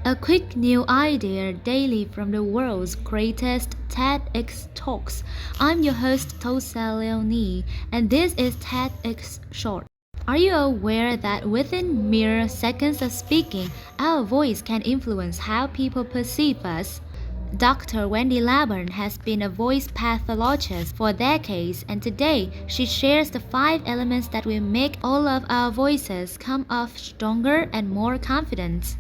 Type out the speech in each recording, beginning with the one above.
A quick new idea daily from the world's greatest TEDx talks. I'm your host Tosa Leonie, and this is TEDx Short. Are you aware that within mere seconds of speaking, our voice can influence how people perceive us? Dr. Wendy Laburn has been a voice pathologist for decades, and today she shares the 5 elements that will make all of our voices come off stronger and more confident.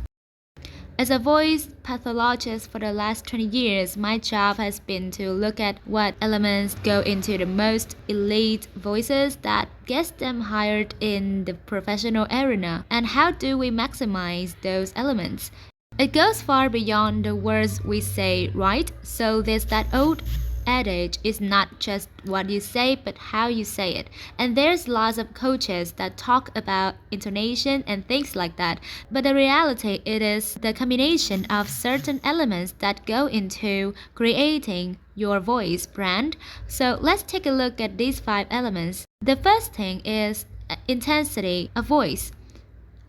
As a voice pathologist for the last 20 years, my job has been to look at what elements go into the most elite voices that gets them hired in the professional arena, and how do we maximize those elements. It goes far beyond the words we say, right? So there's that old adage, it's not just what you say but how you say it, and there's lots of coaches that talk about intonation and things like that, but the reality it is the combination of certain elements that go into creating your voice brand. So let's take a look at these 5 elements. The first thing is intensity of voice.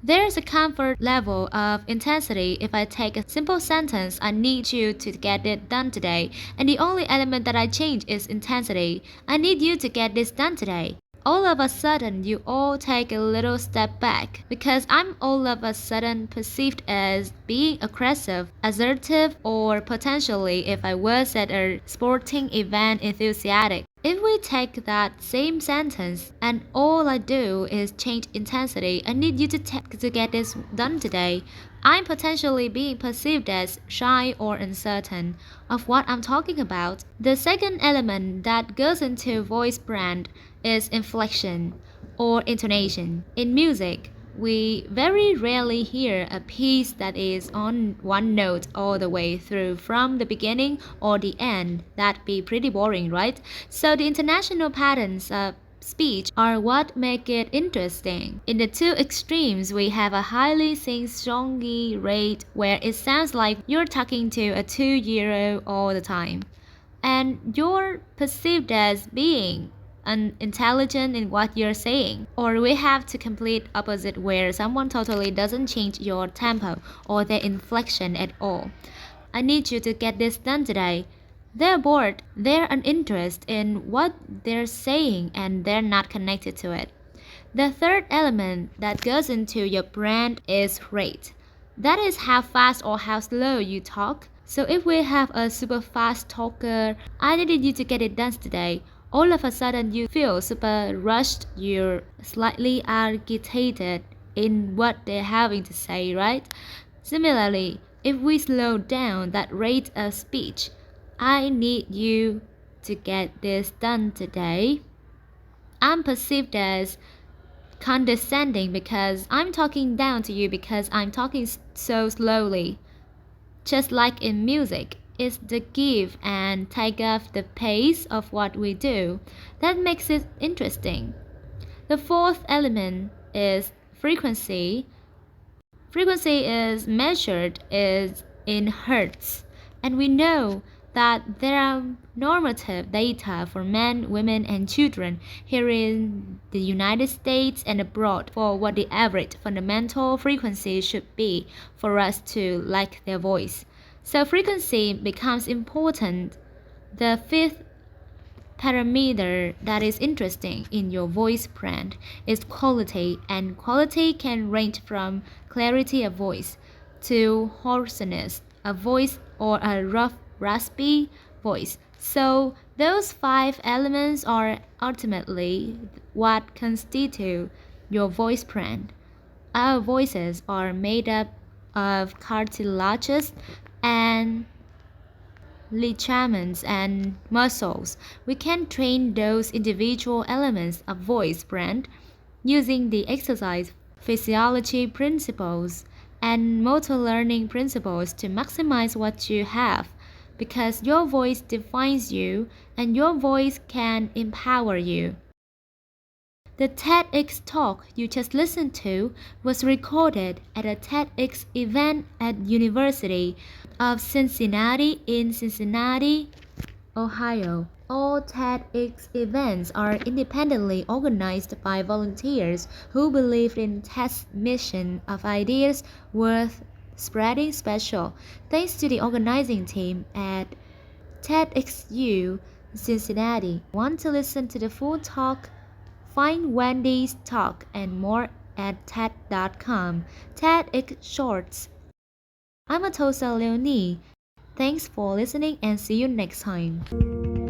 There's a comfort level of intensity. If I take a simple sentence, I need you to get it done today, and the only element that I change is intensity. I need you to get this done today. All of a sudden, you all take a little step back because I'm all of a sudden perceived as being aggressive, assertive, or potentially, if I was at a sporting event, enthusiastic. If we take that same sentence and all I do is change intensity, I need you to get this done today, I'm potentially being perceived as shy or uncertain of what I'm talking about. The second element that goes into voice brand is inflection or intonation. In music, we very rarely hear a piece that is on one note all the way through from the beginning or the end. That'd be pretty boring, right? So the international patterns of speech are what make it interesting. In the two extremes, we have a highly sing-songy rate where it sounds like you're talking to a 2-year-old all the time, and you're perceived as being unintelligent in what you're saying. Or we have to complete opposite where someone totally doesn't change your tempo or their inflection at all. I need you to get this done today. They're bored, they're uninterested in what they're saying, and they're not connected to it. The third element that goes into your brand is rate. That is how fast or how slow you talk. So if we have a super fast talker, I needed you to get it done today. All of a sudden you feel super rushed, you're slightly agitated in what they're having to say, right? Similarly, if we slow down that rate of speech, I need you to get this done today, I'm perceived as condescending because I'm talking down to you because I'm talking so slowly. Just like in music, it's the give and take of the pace of what we do that makes it interesting. The fourth element is frequency. Frequency is measured in hertz, and we know that there are normative data for men, women, and children here in the United States and abroad for what the average fundamental frequency should be for us to like their voice. So frequency becomes important. The fifth parameter that is interesting in your voice brand is quality, and quality can range from clarity of voice to hoarseness of voice or a rough, raspy voice. So those 5 elements are ultimately what constitute your voice brand. Our voices are made up of cartilages and ligaments and muscles. We can train those individual elements of voice brand using the exercise physiology principles and motor learning principles to maximize what you have, because your voice defines you and your voice can empower you. The TEDx talk you just listened to was recorded at a TEDx event at University of Cincinnati in Cincinnati, Ohio. All TEDx events are independently organized by volunteers who believe in TED's mission of ideas worth Spreading Special. Thanks to the organizing team at TEDxU Cincinnati. Want to listen to the full talk? Find Wendy's talk and more at TED.com. TEDx Shorts. I'm Atosa Leonie. Thanks for listening and see you next time.